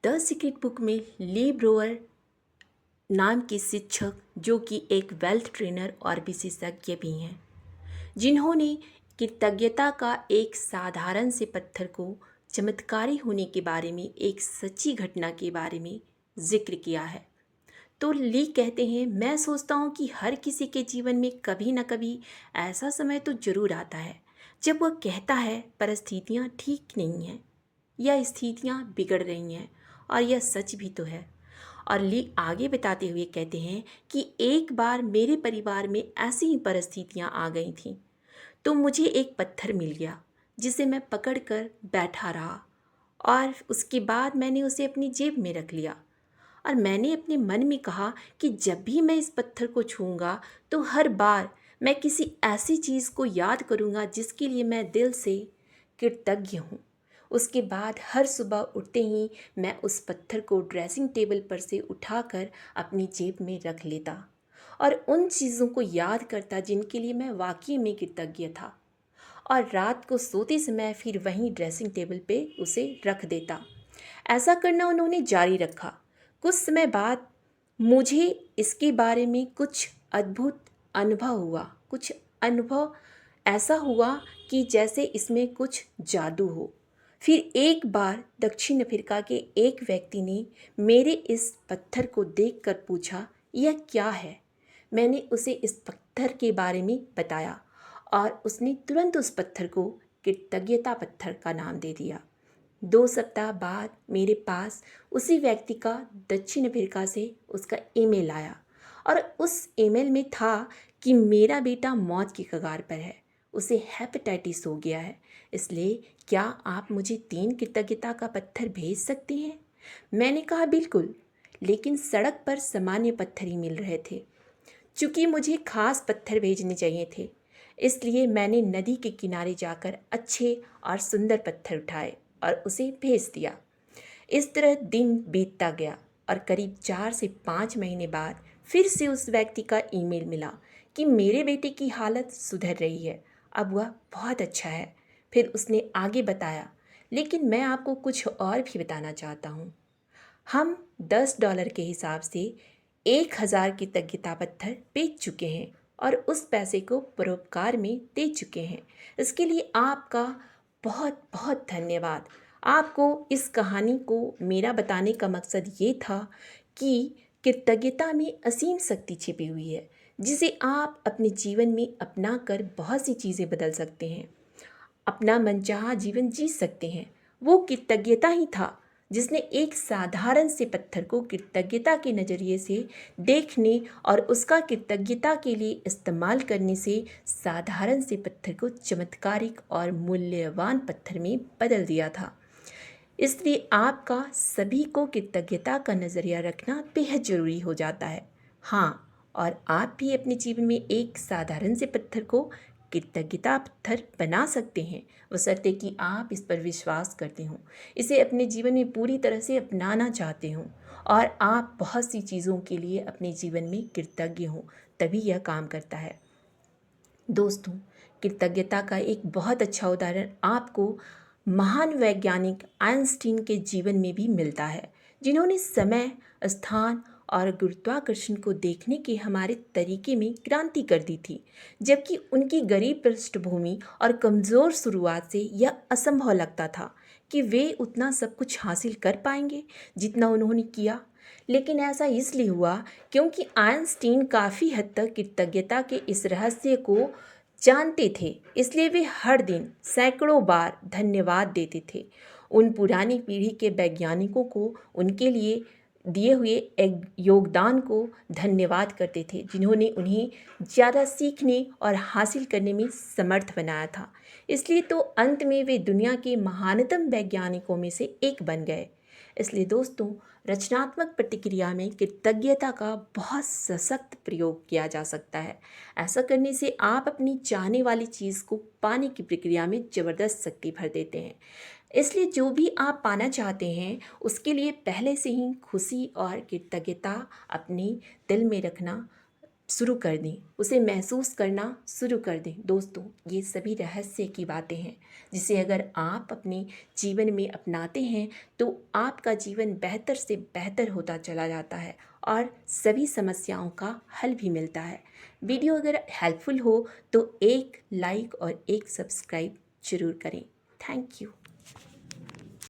The secret book में ली ब्रोअर नाम के शिक्षक, जो कि एक वेल्थ ट्रेनर और विशेषज्ञ भी हैं, जिन्होंने कृतज्ञता का एक साधारण से पत्थर को चमत्कारी होने के बारे में, एक सच्ची घटना के बारे में जिक्र किया है। तो ली कहते हैं, मैं सोचता हूँ कि हर किसी के जीवन में कभी ना कभी ऐसा समय तो जरूर आता है जब वह कहता है परिस्थितियाँ ठीक नहीं हैं या स्थितियाँ बिगड़ रही हैं, और यह सच भी तो है। और ली आगे बताते हुए कहते हैं कि एक बार मेरे परिवार में ऐसी ही परिस्थितियाँ आ गई थीं, तो मुझे एक पत्थर मिल गया जिसे मैं पकड़कर बैठा रहा, और उसके बाद मैंने उसे अपनी जेब में रख लिया। और मैंने अपने मन में कहा कि जब भी मैं इस पत्थर को छूऊंगा तो हर बार मैं किसी ऐसी चीज़ को याद करूंगा जिसके लिए मैं दिल से कृतज्ञ हूँ। उसके बाद हर सुबह उठते ही मैं उस पत्थर को ड्रेसिंग टेबल पर से उठाकर अपनी जेब में रख लेता और उन चीज़ों को याद करता जिनके लिए मैं वाकई में कृतज्ञ था, और रात को सोते समय फिर वहीं ड्रेसिंग टेबल पे उसे रख देता। ऐसा करना उन्होंने जारी रखा। कुछ समय बाद मुझे इसके बारे में कुछ अद्भुत अनुभव हुआ। कुछ अनुभव ऐसा हुआ कि जैसे इसमें कुछ जादू हो। फिर एक बार दक्षिण अफ्रीका के एक व्यक्ति ने मेरे इस पत्थर को देखकर पूछा, यह क्या है? मैंने उसे इस पत्थर के बारे में बताया और उसने तुरंत उस पत्थर को कृतज्ञता पत्थर का नाम दे दिया। 2 सप्ताह बाद मेरे पास उसी व्यक्ति का दक्षिण अफ्रीका से उसका ईमेल आया, और उस ईमेल में था कि मेरा बेटा मौत की कगार पर है, उसे हेपेटाइटिस हो गया है, इसलिए क्या आप मुझे 3 कृतज्ञता का पत्थर भेज सकते हैं? मैंने कहा बिल्कुल, लेकिन सड़क पर सामान्य पत्थर ही मिल रहे थे। चूँकि मुझे खास पत्थर भेजने चाहिए थे, इसलिए मैंने नदी के किनारे जाकर अच्छे और सुंदर पत्थर उठाए और उसे भेज दिया। इस तरह दिन बीतता गया और करीब 4 से 5 महीने बाद फिर से उस व्यक्ति का ईमेल मिला कि मेरे बेटे की हालत सुधर रही है, अब वह बहुत अच्छा है। फिर उसने आगे बताया, लेकिन मैं आपको कुछ और भी बताना चाहता हूँ। हम $10 के हिसाब से 1000 कृतज्ञता पत्थर बेच चुके हैं और उस पैसे को परोपकार में दे चुके हैं। इसके लिए आपका बहुत बहुत धन्यवाद। आपको इस कहानी को मेरा बताने का मकसद ये था कि कृतज्ञता में असीम शक्ति छिपी हुई है, जिसे आप अपने जीवन में अपना कर बहुत सी चीज़ें बदल सकते हैं, अपना मनचाहा जीवन जी सकते हैं। वो कृतज्ञता ही था जिसने एक साधारण से पत्थर को कृतज्ञता के नज़रिए से देखने और उसका कृतज्ञता के लिए इस्तेमाल करने से साधारण से पत्थर को चमत्कारिक और मूल्यवान पत्थर में बदल दिया था। इसलिए आपका सभी को कृतज्ञता का नज़रिया रखना बेहद ज़रूरी हो जाता है। हाँ, और आप भी अपने जीवन में एक साधारण से पत्थर को कृतज्ञता पत्थर बना सकते हैं, बशर्ते कि आप इस पर विश्वास करते हों, इसे अपने जीवन में पूरी तरह से अपनाना चाहते हों और आप बहुत सी चीज़ों के लिए अपने जीवन में कृतज्ञ हों, तभी यह काम करता है। दोस्तों, कृतज्ञता का एक बहुत अच्छा उदाहरण आपको महान वैज्ञानिक आइंस्टीन के जीवन में भी मिलता है, जिन्होंने समय, स्थान और गुरुत्वाकर्षण को देखने के हमारे तरीके में क्रांति कर दी थी। जबकि उनकी गरीब पृष्ठभूमि और कमज़ोर शुरुआत से यह असंभव लगता था कि वे उतना सब कुछ हासिल कर पाएंगे जितना उन्होंने किया। लेकिन ऐसा इसलिए हुआ क्योंकि आइंस्टीन काफ़ी हद तक कृतज्ञता के इस रहस्य को जानते थे, इसलिए वे हर दिन सैकड़ों बार धन्यवाद देते थे। उन पुरानी पीढ़ी के वैज्ञानिकों को उनके लिए दिए हुए एक योगदान को धन्यवाद करते थे, जिन्होंने उन्हें ज़्यादा सीखने और हासिल करने में समर्थ बनाया था। इसलिए तो अंत में वे दुनिया के महानतम वैज्ञानिकों में से एक बन गए। इसलिए दोस्तों, रचनात्मक प्रतिक्रिया में कृतज्ञता का बहुत सशक्त प्रयोग किया जा सकता है। ऐसा करने से आप अपनी चाहने वाली चीज़ को पाने की प्रक्रिया में ज़बरदस्त शक्ति भर देते हैं। इसलिए जो भी आप पाना चाहते हैं, उसके लिए पहले से ही खुशी और कृतज्ञता अपने दिल में रखना शुरू कर दें, उसे महसूस करना शुरू कर दें। दोस्तों, ये सभी रहस्य की बातें हैं जिसे अगर आप अपने जीवन में अपनाते हैं तो आपका जीवन बेहतर से बेहतर होता चला जाता है और सभी समस्याओं का हल भी मिलता है। वीडियो अगर हेल्पफुल हो तो एक लाइक और एक सब्सक्राइब जरूर करें। Thank you.